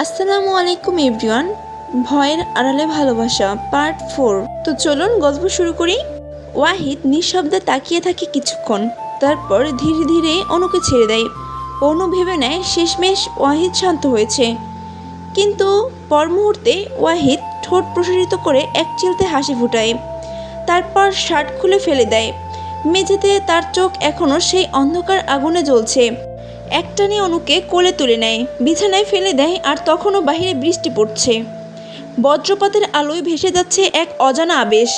আসসালামু আলাইকুম এভরিওয়ান। ভয়ের আড়ালে ভালোবাসা পার্ট 4। তো চলুন গল্প শুরু করি। ওয়াহিদ নিঃশব্দে তাকিয়ে থাকে কিছুক্ষণ, তারপর ধীরে ধীরে অনুকে ছেড়ে দেয়। অনু ভেবে নেয় শেষমেশ ওয়াহিদ শান্ত হয়েছে, কিন্তু পর মুহূর্তে ওয়াহিদ ঠোঁট প্রসারিত করে এক চিলতে হাসি ফুটায়, তারপর শার্ট খুলে ফেলে দেয়। মেঝেতে তার চোখ এখনও সেই অন্ধকার আগুনে জ্বলছে। একটানে অনুকে কোলে তুলে নেয়, বিছানায় ফেলে দেয়, আর তখনও বাহিরে বৃষ্টি পড়ছে। বজ্রপাতের আলোয় ভেসে যাচ্ছে এক অজানা আবেশ।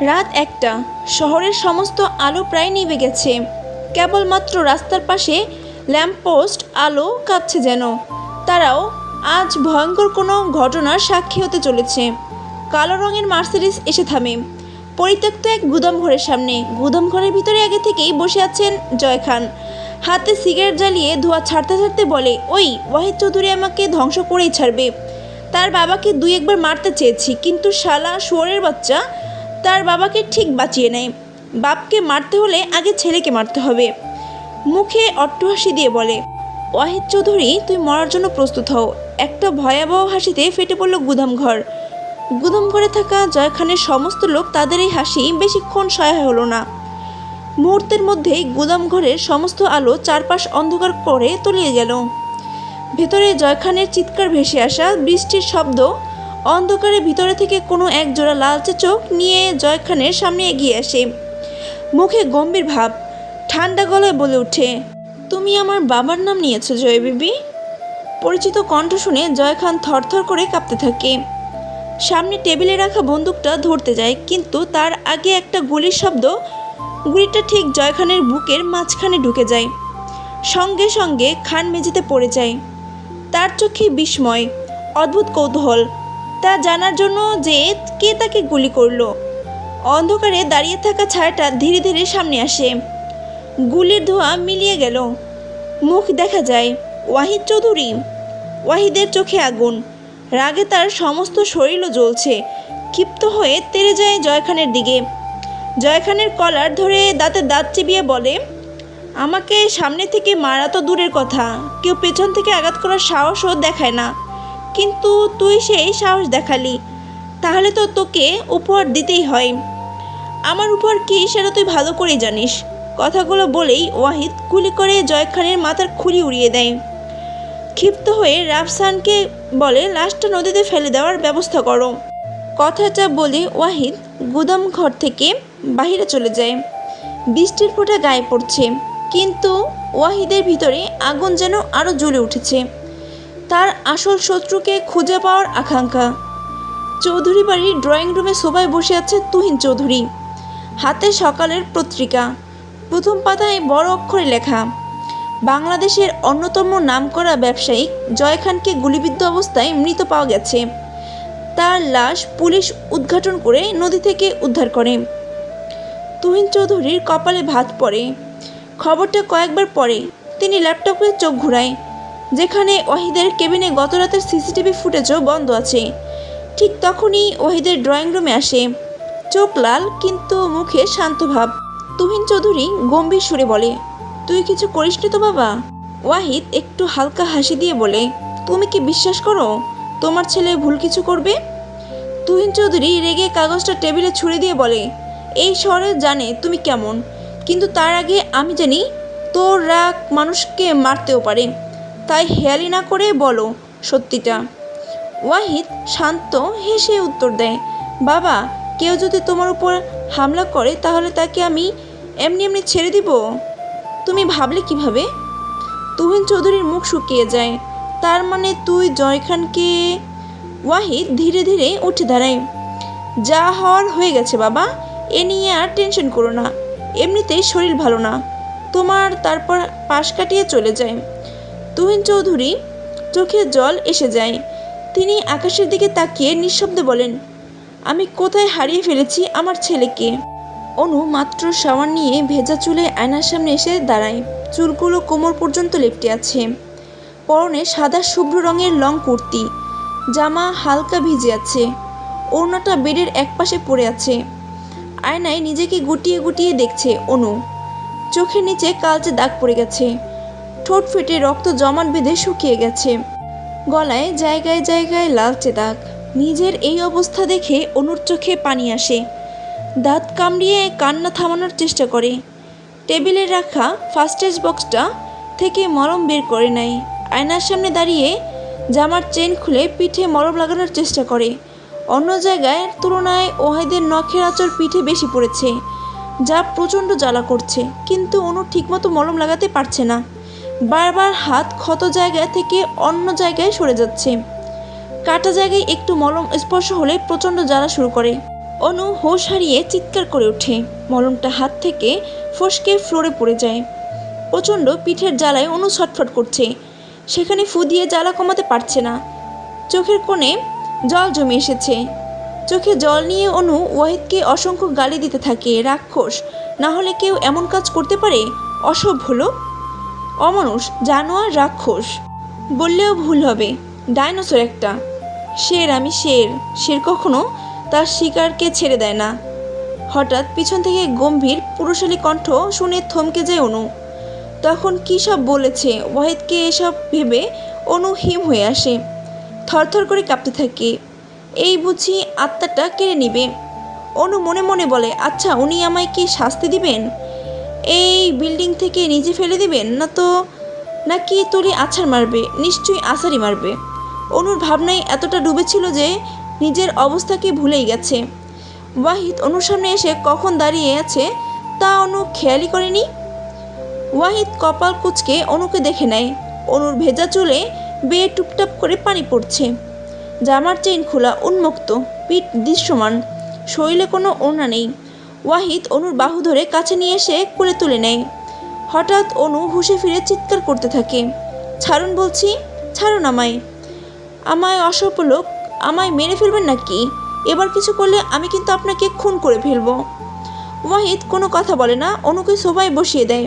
রাত 1টা, শহরের সমস্ত আলো প্রায় নিভে গেছে। কেবলমাত্র রাস্তার পাশে ল্যাম্পপোস্ট আলো কাঁপছে, যেন তারাও আজ ভয়ঙ্কর কোনো ঘটনার সাক্ষী হতে চলেছে। কালো রঙের মার্সিডিজ এসে থামে পরিত্যক্ত এক গুদামঘরের সামনে। গুদামঘরের ভিতরে আগে থেকেই বসে আছেন জয় খান, হাতে সিগারেট জ্বালিয়ে ধোঁয়া ছাড়তে ছাড়তে বলে, ওই ওয়াহিদ চৌধুরী আমাকে ধ্বংস করেই ছাড়বে। তার বাবাকে 2-1বার মারতে চেয়েছি, কিন্তু শালা শুয়োরের বাচ্চা তার বাবাকে ঠিক বাঁচিয়ে নেয়। বাপকে মারতে হলে আগে ছেলেকে মারতে হবে। মুখে অট্টহাসি দিয়ে বলে, ওয়াহিদ চৌধুরী তুই মরার জন্য প্রস্তুত হও। একটা ভয়াবহ হাসিতে ফেটে পড়ল গুদামঘর। গুদামঘরে থাকা জয় খানের সমস্ত লোক তাদের এই হাসি বেশিক্ষণ সহায় হলো না। মুহূর্তের মধ্যেই গুদামঘরের সমস্ত আলো চারপাশ অন্ধকার করে তলিয়ে গেল। ভেতরে জয়খানের চিৎকার ভেসে আসা, বৃষ্টির শব্দ। অন্ধকারে ভিতরে থেকে কোনো এক জোড়া লালচে চোখ নিয়ে জয়খানের সামনে এগিয়ে আসে। মুখে গম্ভীর ভাব, ঠান্ডা গলায় বলে ওঠে, তুমি আমার বাবার নাম নিয়েছো জয় বিবি? পরিচিত কণ্ঠ শুনে জয় খান থরথর করে কাঁপতে থাকে। সামনে টেবিলে রাখা বন্দুকটা ধরতে যায়, কিন্তু তার আগে একটা গুলির শব্দ। গুলিটা ঠিক জয় খানের বুকের মাঝখানে ঢুকে যায়। সঙ্গে সঙ্গে খান মেঝেতে পড়ে যায়। তার চোখে বিস্ময়, অদ্ভুত কৌতূহল, তা জানার জন্য যে কে তাকে গুলি করলো। অন্ধকারে দাঁড়িয়ে থাকা ছায়াটা ধীরে ধীরে সামনে আসে। গুলির ধোঁয়া মিলিয়ে গেল। মুখ দেখা যায়, ওয়াহিদ চৌধুরী। ওয়াহিদের চোখে আগুন, রাগে তার সমস্ত শরীরও জ্বলছে। ক্ষিপ্ত হয়ে তেড়ে যায় জয়খানের দিকে। জয়খানের কলার ধরে দাঁতে দাঁত চিবিয়ে বলে, আমাকে সামনে থেকে মারা তো দূরের কথা, কেউ পেছন থেকে আঘাত করার সাহসও দেখায় না, কিন্তু তুই সেই সাহস দেখালি। তাহলে তো তোকে উপহার দিতেই হয়। আমার উপহার কী সেটা তুই ভালো করেই জানিস। কথাগুলো বলেই ওয়াহিদ গুলি করে জয়খানের মাথার খুলি উড়িয়ে দেয়। ক্ষিপ্ত হয়ে রাফসানকে বলে, লাশটা নদীতে ফেলে দেওয়ার ব্যবস্থা করো। কথাটা বলে ওয়াহিদ গুদাম ঘর থেকে বাহিরে চলে যায়। বৃষ্টির ফোঁটা গায়ে পড়ছে, কিন্তু ওয়াহিদের ভিতরে আগুন যেন আরও জ্বলে উঠেছে। তার আসল শত্রুকে খুঁজে পাওয়ার আকাঙ্ক্ষা। চৌধুরী বাড়ির ড্রয়িং রুমে সোফায় বসে আছে তুহিন চৌধুরী, হাতে সকালের পত্রিকা। প্রথম পাতায় বড় অক্ষরে লেখা, বাংলাদেশের অন্যতম নামকরা ব্যবসায়িক জয় খানকে গুলিবিদ্ধ অবস্থায় মৃত পাওয়া গেছে। তার লাশ পুলিশ উদ্ঘাটন করে নদী থেকে উদ্ধার করে। তুহিন চৌধুরীর কপালে ভাঁজ পড়ে। খবরটা কয়েকবার পড়ে তিনি ল্যাপটপে চোখ ঘুরায়, যেখানে ওয়াহিদের কেবিনে গতরাতের সিসিটিভি ফুটেজও বন্ধ আছে। ঠিক তখনই ওয়াহিদের ড্রয়িং রুমে আসে, চোখ লাল কিন্তু মুখে শান্ত ভাব। তুহিন চৌধুরী গম্ভীর সুরে বলে, তুই কিছু করিসনি তো বাবা? ওয়াহিদ একটু হালকা হাসি দিয়ে বলে, তুমি কি বিশ্বাস করো তোমার ছেলে ভুল কিছু করবে? তুহিন চৌধুরী রেগে কাগজটা টেবিলে ছুঁড়ে দিয়ে বলে, এই শহরে জানে তুমি কেমন, কিন্তু তার আগে আমি জানি তোর রাগ মানুষকে মারতেও পারে। তাই হেয়ালি না করে বলো সত্যিটা। ওয়াহিদ শান্ত হেসে উত্তর দেয়, বাবা, কেউ যদি তোমার উপর হামলা করে তাহলে তাকে আমি এমনি এমনি ছেড়ে দিব? তুমি ভাবলে কিভাবে? তুহিন চৌধুরীর মুখ শুকিয়ে যায়। তার মানে তুই জয় খানকে? ওয়াহিদ ধীরে ধীরে উঠে দাঁড়ায়। যা হওয়ার হয়ে গেছে বাবা, এ নিয়ে আর টেনশন করো না। এমনিতেই শরীর ভালো না তোমার। তারপর পাশ কাটিয়ে চলে যায়। তুহিন চৌধুরী চোখে জল এসে যায়। তিনি আকাশের দিকে তাকিয়ে নিঃশব্দে বলেন, আমি কোথায় হারিয়ে ফেলেছি আমার ছেলেকে? অনু মাত্র শাওয়ার নিয়ে ভেজা চুলে আয়নার সামনে এসে দাঁড়ায়। চুলগুলো কোমর পর্যন্ত লেপ্টে আছে। পরনে সাদা শুভ্র রঙের লং কুর্তি, জামা হালকা ভিজে আছে। ওড়নাটা বেডের একপাশে পড়ে আছে। আয়নায় নিজেকে গুটিয়ে গুটিয়ে দেখছে অনু। চোখের নিচে কালচে দাগ পড়ে গেছে, ঠোঁট ফেটে রক্ত জমাট বেঁধে শুকিয়ে গেছে। গলায় জায়গায় জায়গায় লালচে দাগ। নিজের এই অবস্থা দেখে অনুর চোখে পানি আসে। দাঁত কামড়িয়ে কান্না থামানোর চেষ্টা করে। টেবিলে রাখা ফার্স্ট এড বক্সটা থেকে মলম বের করে নেয়। আয়নার সামনে দাঁড়িয়ে জামার চেন খুলে পিঠে মলম লাগানোর চেষ্টা করে। অন্য জায়গায় তুলনায় ওয়াহিদের নখের আঁচড় পিঠে বেশি পড়েছে, যা প্রচণ্ড জ্বালা করছে, কিন্তু অনু ঠিকমতো মলম লাগাতে পারছে না। বারবার হাত ক্ষত জায়গা থেকে অন্য জায়গায় সরে যাচ্ছে। কাটা জায়গায় একটু মলম স্পর্শ হলে প্রচণ্ড জ্বালা শুরু করে। অনু হোশ হারিয়ে চিৎকার করে ওঠে। মলমটা হাত থেকে ফসকে ফ্লোরে পড়ে যায়। প্রচণ্ড পিঠের জ্বালায় অনু ছটফট করছে। সেখানে ফু দিয়ে জ্বালা কমাতে পারছে না। চোখের কোণে জল জমে এসেছে। চোখে জল নিয়ে অনু ওয়াহিদকে অসংখ্য গালি দিতে থাকে। রাক্ষস, না হলে কেউ এমন কাজ করতে পারে? অসভ্য লোক, অমানুষ, জানোয়ার, রাক্ষস বললেও ভুল হবে। ডাইনোসর একটা। শের, আমি শের। শের কখনো তার শিকারকে ছেড়ে দেয় না। হঠাৎ পিছন থেকে গম্ভীর পুরুষালী কণ্ঠ শুনে থমকে যায় অনু। তখন কী সব বলেছে ওয়াহিদকে, এসব ভেবে অনু হিম হয়ে আসে। থরথর করে কাঁপতে থাকে। এই বুঝি আত্মাটা কেড়ে নিবে। অনু মনে মনে বলে, আচ্ছা উনি আমায় কি শাস্তি দিবেন? এই বিল্ডিং থেকে নিচে ফেলে দিবেন, নাকি তুলি আছাড় মারবে? নিশ্চয়ই আছাড়ই মারবে। অনুর ভাবনায় এতটা ডুবেছিল যে নিজের অবস্থাকে ভুলেই গেছে। ওয়াহিদ অনুর সামনে এসে কখন দাঁড়িয়ে আছে তা অনু খেয়ালই করেনি। ওয়াহিদ কপাল কুঁচকে অনুকে দেখে নেয়। অনুর ভেজা চুলে বেয়ে টুপটাপ করে পানি পড়ছে। জামার চেইন খোলা, উন্মুক্ত, পিঠ দৃশ্যমান, শরীরে কোনো ওড়না নেই। ওয়াহিদ অনুর বাহু ধরে কাছে নিয়ে এসে কোলে তুলে নেয়। হঠাৎ অনু হুঁশে ফিরে চিৎকার করতে থাকে, ছাড়ুন বলছি, ছাড়ুন আমায়। আমায় অসভ্য লোক, আমায় মেরে ফেলবেন নাকি? এবার কিছু করলে আমি কিন্তু আপনাকে খুন করে ফেলবো। ওয়াহিদ কোনো কথা বলে না, অনুকে সোফায় বসিয়ে দেয়।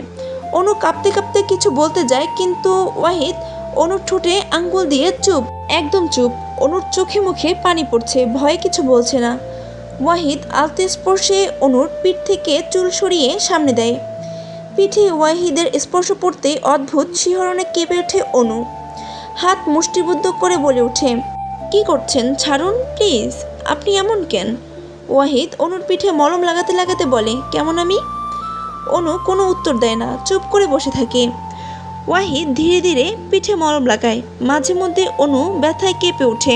অনু কাঁপতে কাঁপতে কিছু বলতে যায়, কিন্তু ওয়াহিদ অনুর ঠোঁটে আঙ্গুল দিয়ে চুপ, একদম চুপ। অনুর চোখে মুখে পানি পড়ছে, ভয়ে কিছু বলছে না। ওয়াহিদ আলতো স্পর্শে অনুর পিঠ থেকে চুল সরিয়ে সামনে দেয়। পিঠে ওয়াহিদের স্পর্শ পড়তে অদ্ভুত শিহরণে কেঁপে ওঠে অনু। হাত মুষ্টিবদ্ধ করে বলে ওঠে, কি করছেন? ছাড়ুন প্লিজ। আপনি এমন কেন? ওয়াহিদ অনুর পিঠে মলম লাগাতে লাগাতে বলে, কেমন আমি? অনু কোনো উত্তর দেয় না, চুপ করে বসে থাকে। ওয়াহিদ ধীরে ধীরে পিঠে মলম লাগায়। মাঝে মধ্যে অনু ব্যথায় কেঁপে ওঠে।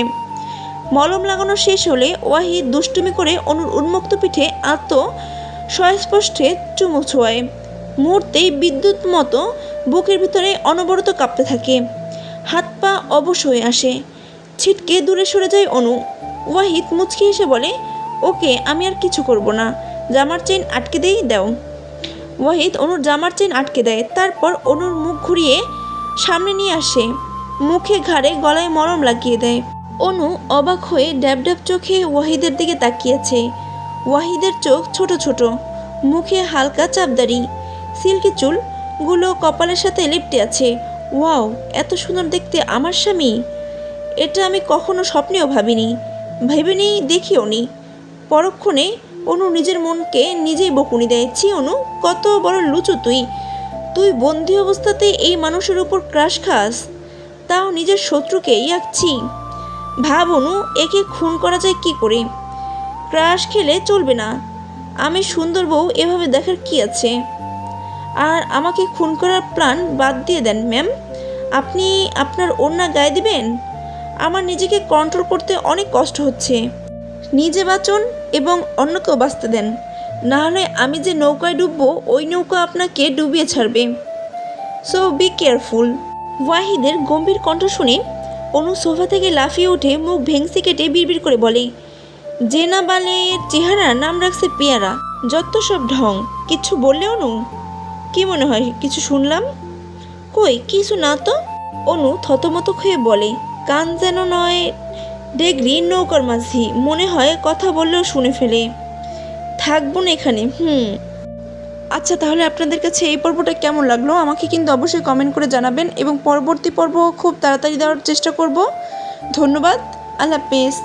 মলম লাগানো শেষ হলে ওয়াহিদ দুষ্টুমি করে অনুর উন্মুক্ত পিঠে সস্পষ্টে চুমু ছোঁয়ায়। মুহূর্তেই বিদ্যুৎ মতো বুকের ভিতরে অনবরত কাঁপতে থাকে। হাত পা অবশ হয়ে আসে। ছিটকে দূরে সরে যায় অনু। ওয়াহিদ মুচকি হেসে বলে, ওকে, আমি আর কিছু করব না। জামার চেইন আটকে দাও। ওয়াহিদ অনুর জামার চেইন আটকে দেয়। তারপর অনুর মুখ ঘুরিয়ে সামনে নিয়ে আসে। মুখে, ঘাড়ে, গলায় মলম লাগিয়ে দেয়। অনু অবাক হয়ে ড্যাব ড্যাব চোখে ওয়াহিদের দিকে তাকিয়েছে। ওয়াহিদের চোখ ছোট ছোট, মুখে হালকা চাপদারি, সিল্কি চুলগুলো কপালের সাথে লিপটে আছে। ওয়াও, এত সুন্দর দেখতে আমার স্বামী! এটা আমি কখনো স্বপ্নেও ভেবেনি, দেখিও নি। পরক্ষণে অনু নিজের মনকে নিজেই বকুনি দেয়। ছি অনু, কত বড় লুচু তুই বন্দি অবস্থাতে এই মানুষের উপর ক্রাশ খাস, তাও নিজের শত্রুকে। ইয়াকছি! ভাব অনু, একে খুন করা যায় কি করে? ক্রাশ খেলে চলবে না। আমি সুন্দর বউ এভাবে দেখার কি আছে? আর আমাকে খুন করার প্ল্যান বাদ দিয়ে দেন ম্যাম। আপনি আপনার ওড়না গায়ে দিবেন? আমার নিজেকে কন্ট্রোল করতে অনেক কষ্ট হচ্ছে। নিজে বাঁচুন এবং অন্যকেও বাঁচতে দেন, না হলে আমি যে নৌকায় ডুববো ওই নৌকা আপনাকে ডুবিয়ে ছাড়বে। So be careful. ওয়াহিদের গম্ভীর কণ্ঠ শুনে অনু সোফা থেকে লাফিয়ে উঠে মুখ ভেংসি কেটে বিড়বিড় করে বলে, জেনা বালের চেহারা, নাম রাখছে পেয়ারা, যত সব ঢং। কিছু বললে অনু? কি মনে হয় কিছু শুনলাম? কই কিছু না তো। অনু থতমত হয়ে বলে, কান যেন নয় ডেগরি নৌকার মাঝি, মনে হয় কথা বললেও শুনে ফেলে। থাকবো না এখানে। আচ্ছা, তাহলে আপনাদের কাছে এই পর্বটা কেমন লাগলো আমাকে কিন্তু অবশ্যই কমেন্ট করে জানাবেন, এবং পরবর্তী পর্ব খুব তাড়াতাড়ি দেওয়ার চেষ্টা করব। ধন্যবাদ, আল্লাহ হাফেজ।